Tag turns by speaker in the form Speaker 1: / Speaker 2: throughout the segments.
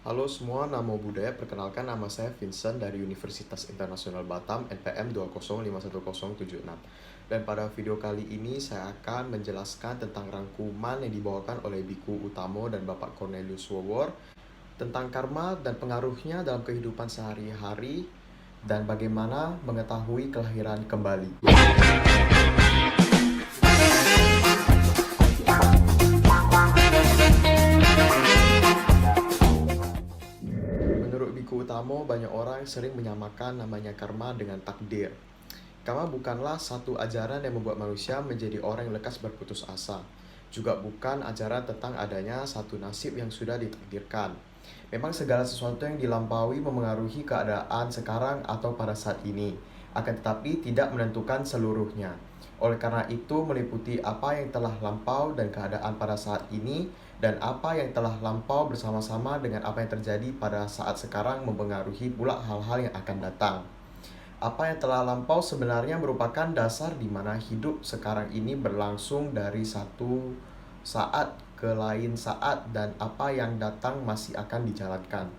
Speaker 1: Halo semua, Namo Buddhaya. Perkenalkan, nama saya Vincent dari Universitas Internasional Batam, NPM 2051076. Dan pada video kali ini saya akan menjelaskan tentang rangkuman yang dibawakan oleh Biku Utamo dan Bapak Cornelius Wawor tentang karma dan pengaruhnya dalam kehidupan sehari-hari dan bagaimana mengetahui kelahiran kembali. Menurut Biku Utamo, banyak orang sering menyamakan namanya karma dengan takdir. Karma bukanlah satu ajaran yang membuat manusia menjadi orang yang lekas berputus asa. Juga bukan ajaran tentang adanya satu nasib yang sudah ditakdirkan. Memang segala sesuatu yang dilampaui memengaruhi keadaan sekarang atau pada saat ini, akan tetapi tidak menentukan seluruhnya. Oleh karena itu, meliputi apa yang telah lampau dan keadaan pada saat ini, dan apa yang telah lampau bersama-sama dengan apa yang terjadi pada saat sekarang mempengaruhi pula hal-hal yang akan datang. Apa yang telah lampau sebenarnya merupakan dasar di mana hidup sekarang ini berlangsung dari satu saat ke lain saat, dan apa yang datang masih akan dijalankan.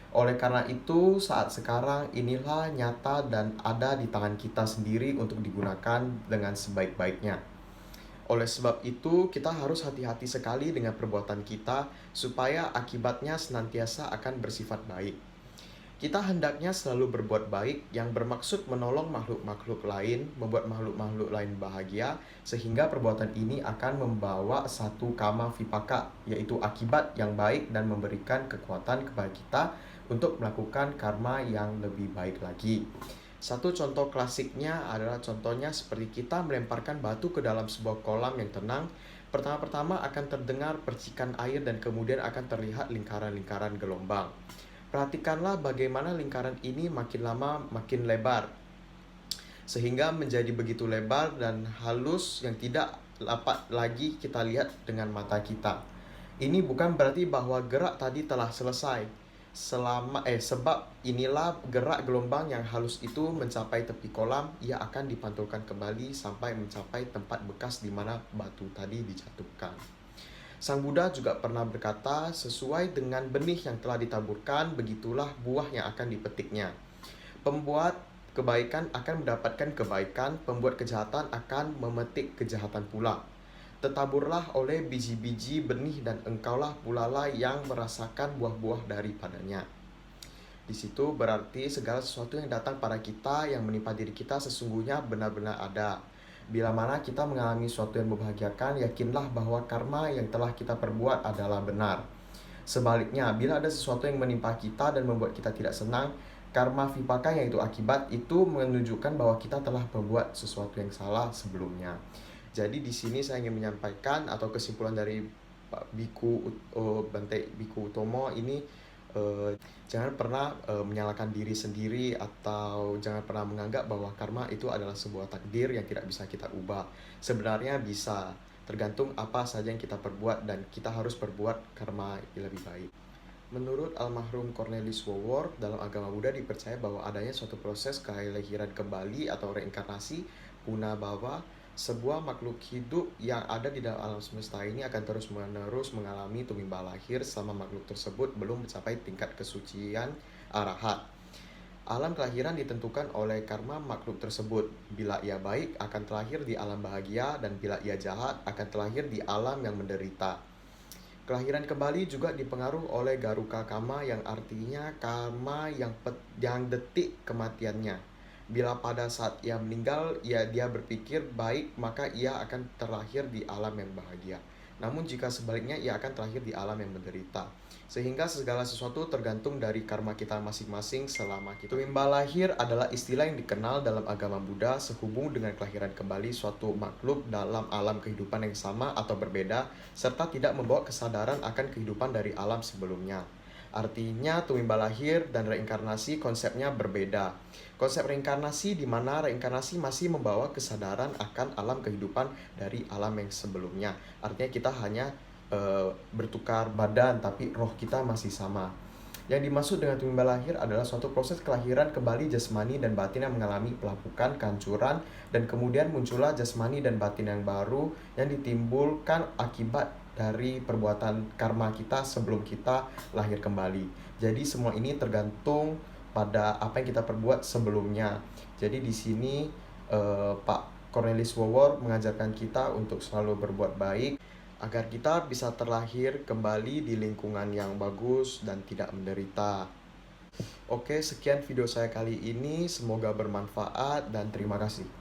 Speaker 1: Oleh karena itu, saat sekarang inilah nyata dan ada di tangan kita sendiri untuk digunakan dengan sebaik-baiknya. Oleh sebab itu, kita harus hati-hati sekali dengan perbuatan kita supaya akibatnya senantiasa akan bersifat baik. Kita hendaknya selalu berbuat baik yang bermaksud menolong makhluk-makhluk lain, membuat makhluk-makhluk lain bahagia, sehingga perbuatan ini akan membawa satu kama vipaka, yaitu akibat yang baik dan memberikan kekuatan kepada kita untuk melakukan karma yang lebih baik lagi. Satu contoh klasiknya adalah contohnya seperti kita melemparkan batu ke dalam sebuah kolam yang tenang. Pertama-tama akan terdengar percikan air dan kemudian akan terlihat lingkaran-lingkaran gelombang. Perhatikanlah bagaimana lingkaran ini makin lama makin lebar, sehingga menjadi begitu lebar dan halus yang tidak dapat lagi kita lihat dengan mata kita. Ini bukan berarti bahwa gerak tadi telah selesai. Sebab inilah gerak gelombang yang halus itu mencapai tepi kolam, ia akan dipantulkan kembali sampai mencapai tempat bekas di mana batu tadi dijatuhkan. Sang Buddha juga pernah berkata, sesuai dengan benih yang telah ditaburkan, begitulah buah yang akan dipetiknya. Pembuat kebaikan akan mendapatkan kebaikan, pembuat kejahatan akan memetik kejahatan pula. Tetaburlah oleh biji-biji benih dan engkaulah pulalah yang merasakan buah-buah daripadanya. Di situ berarti segala sesuatu yang datang pada kita, yang menimpa diri kita sesungguhnya benar-benar ada. Bila mana kita mengalami sesuatu yang membahagiakan, yakinlah bahwa karma yang telah kita perbuat adalah benar. Sebaliknya, bila ada sesuatu yang menimpa kita dan membuat kita tidak senang, karma vipaka, yaitu akibat, itu menunjukkan bahwa kita telah berbuat sesuatu yang salah sebelumnya. Jadi di sini saya ingin menyampaikan atau kesimpulan dari Pak Biku Bante Biku Utomo ini, jangan pernah menyalahkan diri sendiri atau jangan pernah menganggap bahwa karma itu adalah sebuah takdir yang tidak bisa kita ubah. Sebenarnya bisa, tergantung apa saja yang kita perbuat, dan kita harus berbuat karma yang lebih baik. Menurut almarhum Cornelius Wawor, dalam agama Buddha dipercaya bahwa adanya suatu proses kelahiran kembali atau reinkarnasi punabhava. Sebuah makhluk hidup yang ada di dalam alam semesta ini akan terus-menerus mengalami tumimbah lahir selama makhluk tersebut belum mencapai tingkat kesucian arahat. Alam kelahiran ditentukan oleh karma makhluk tersebut. Bila ia baik, akan terlahir di alam bahagia, dan bila ia jahat, akan terlahir di alam yang menderita. Kelahiran kembali juga dipengaruhi oleh garuka kama, yang artinya karma yang detik kematiannya. Bila pada saat ia meninggal, dia berpikir baik, maka ia akan terlahir di alam yang bahagia. Namun jika sebaliknya, ia akan terlahir di alam yang menderita. Sehingga segala sesuatu tergantung dari karma kita masing-masing selama kita. Tumimbah lahir adalah istilah yang dikenal dalam agama Buddha sehubung dengan kelahiran kembali suatu makhluk dalam alam kehidupan yang sama atau berbeda, serta tidak membawa kesadaran akan kehidupan dari alam sebelumnya. Artinya tumimbah lahir dan reinkarnasi konsepnya berbeda. Konsep reinkarnasi di mana reinkarnasi masih membawa kesadaran akan alam kehidupan dari alam yang sebelumnya. Artinya kita hanya bertukar badan, tapi roh kita masih sama. Yang dimaksud dengan tumimbah lahir adalah suatu proses kelahiran kembali jasmani dan batin yang mengalami pelapukan, kehancuran, dan kemudian muncullah jasmani dan batin yang baru yang ditimbulkan akibat dari perbuatan karma kita sebelum kita lahir kembali. Jadi semua ini tergantung pada apa yang kita perbuat sebelumnya. Jadi di sini Pak Cornelis Wowo mengajarkan kita untuk selalu berbuat baik agar kita bisa terlahir kembali di lingkungan yang bagus dan tidak menderita. Oke, sekian video saya kali ini. Semoga bermanfaat dan terima kasih.